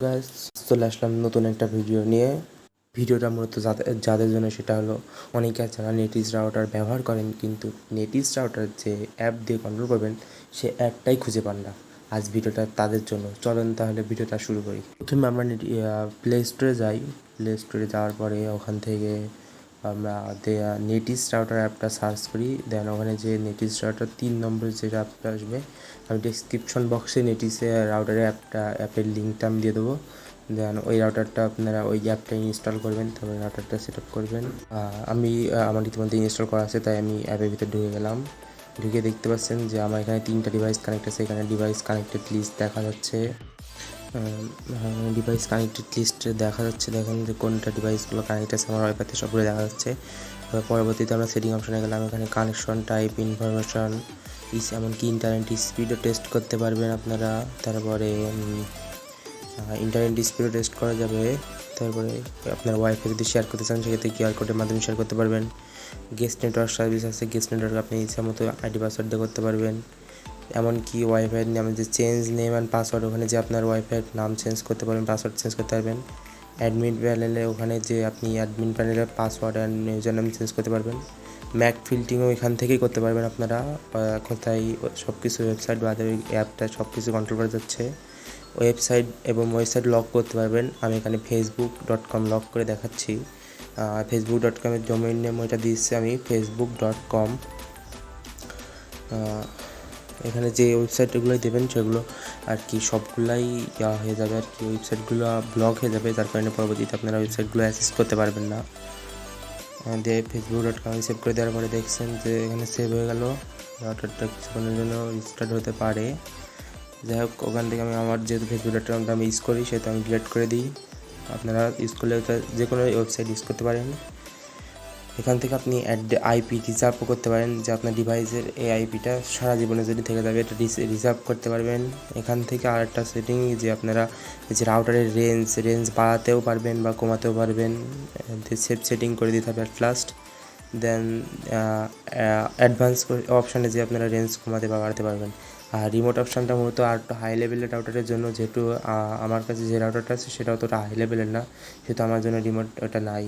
Guys, চলে আসলাম নতুন একটা ভিডিও নিয়ে। ভিডিওটা মূলত যাদের জন্য, সেটা হলো অনেকে যারা নেটিস রাউটার ব্যবহার করেন কিন্তু নেটিস রাউটার যে অ্যাপ দিয়ে কন্ট্রোল করবেন সে অ্যাপটাই খুঁজে পান না। আজ ভিডিওটা তাদের জন্য। চলেন তাহলে ভিডিওটা শুরু করি। প্রথমে আমরা প্লে স্টোরে যাই। প্লে স্টোরে যাওয়ার পরে ওখান থেকে আমরা নেটিস রাউটার অ্যাপটা সার্চ করি। দেন ওখানে যে নেটিস রাউটার 3 নম্বরের যে অ্যাপটা আসবে, আমি ডিসক্রিপশন বক্সে নেটিসে রাউটারের অ্যাপের লিঙ্কটা আমি দিয়ে দেবো। দেন ওই রাউটারটা আপনারা ওই অ্যাপটা ইনস্টল করবেন, তারপরে রাউটারটা সেট আপ করবেন। আমার ইতিমধ্যে ইনস্টল করা আছে, তাই আমি অ্যাপের ভিতরে ঢুকে গেলাম। ঢুকে দেখতে পাচ্ছেন যে আমার এখানে 3টা ডিভাইস কানেক্ট আছে। এখানে ডিভাইস কানেক্টেড লিস্ট দেখা যাচ্ছে। ডিভাইস কানেক্টেড লিস্টে দেখা যাচ্ছে, দেখেন যে কোনটা ডিভাইসগুলো কানেক্ট আছে আমার ওয়াইফাইতে সবগুলো দেখা যাচ্ছে। পরবর্তীতে আমরা সেটিং অপশনে গেলাম। এখানে কানেকশন টাইপ, ইনফরমেশন, এমনকি ইন্টারনেট স্পিডও টেস্ট করতে পারবেন আপনারা। তারপরে ইন্টারনেট স্পিডও টেস্ট করা যাবে। তারপরে আপনার ওয়াইফাই যদি শেয়ার করতে চান সেক্ষেত্রে কিউআর কোডের মাধ্যমে শেয়ার করতে পারবেন। গেস্ট নেটওয়ার্ক সার্ভিস আছে, গেস্ট নেটওয়ার্ক আপনি ইচ্ছা মতো আইডি পাসওয়ার্ড দিয়ে করতে পারবেন। এমনকি ওয়াইফাইয়ের নামে যে চেঞ্জ নেম অ্যান্ড পাসওয়ার্ড, ওখানে যে আপনার ওয়াইফাইয়ের নাম চেঞ্জ করতে পারবেন, পাসওয়ার্ড চেঞ্জ করতে পারবেন। অ্যাডমিন প্যানেলে ওখানে যে আপনি অ্যাডমিন প্যানেলের password and user name change করতে পারবেন। ম্যাক ফিল্টিংও এখান থেকেই করতে পারবেন আপনারা। কোথায় সব কিছু ওয়েবসাইট বাদে ওই অ্যাপটা সব কিছু কন্ট্রোল করা যাচ্ছে। ওয়েবসাইট লক করতে পারবেন। আমি এখানে facebook.com লক করে দেখাচ্ছি। facebook.com-এর ডোমেইন নেম ওইটা দিচ্ছি আমি facebook.com। এখানে যে ওয়েবসাইটগুলোই দেবেন সেগুলো আর কি সবগুলাই হয়ে যাবে আর কি, ওয়েবসাইটগুলো ব্লক হয়ে যাবে, যার কারণে পরবর্তীতে আপনারা ওয়েবসাইটগুলো অ্যাক্সেস করতে পারবেন না। দিয়ে facebook.com সেভ করে দেওয়ার পরে দেখছেন যে এখানে সেভ হয়ে গেল। রাউটারটা কিছুক্ষণের জন্য রিস্টার্ট হতে পারে। যাই হোক, ওখান থেকে আমার যেহেতু facebook.com আমি ইউজ করি সেহেতু আমি ডিলিট করে দিই। আপনারা ইউজ করলে যে কোনো ওয়েবসাইট ইউজ করতে পারেন। এখান থেকে আপনি আইপি রিজার্ভও করতে পারেন, যে আপনার ডিভাইসের এই আইপিটা সারা জীবনে যদি থেকে যাবে এটা রিজার্ভ করতে পারবেন। এখান থেকে আরেকটা সেটিং, যে আপনারা যে রাউটারের রেঞ্জ বাড়াতেও পারবেন বা কমাতেও পারবেন, সেটিং করে দিতে হবে অ্যাট লাস্ট। দেন অ্যাডভান্স অপশানে যে আপনারা রেঞ্জ কমাতে বা বাড়াতে পারবেন। আর রিমোট অপশানটা মূলত আর একটু হাই লেভেলের রাউটারের জন্য, যেহেতু আমার কাছে যে রাউটারটা আছে সেটা অতটা হাই লেভেলের না, সেহেতু আমার জন্য রিমোট ওটা নাই।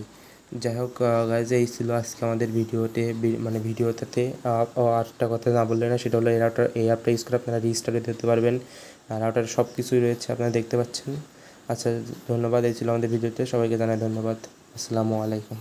যাই হোক গাইজ, এই ছিল আজকে আমাদের ভিডিওটাতে। আর একটা কথা না বললে না, সেটা হলো এই অ্যাপটা ইউজ করে আপনারা রিস্টার্ট দিতে পারবেন। রাউটারে সব কিছুই রয়েছে, আপনারা দেখতে পাচ্ছেন। আচ্ছা, ধন্যবাদ। এই ছিল আমাদের ভিডিওতে। সবাইকে জানাই ধন্যবাদ। আসসালামু আলাইকুম।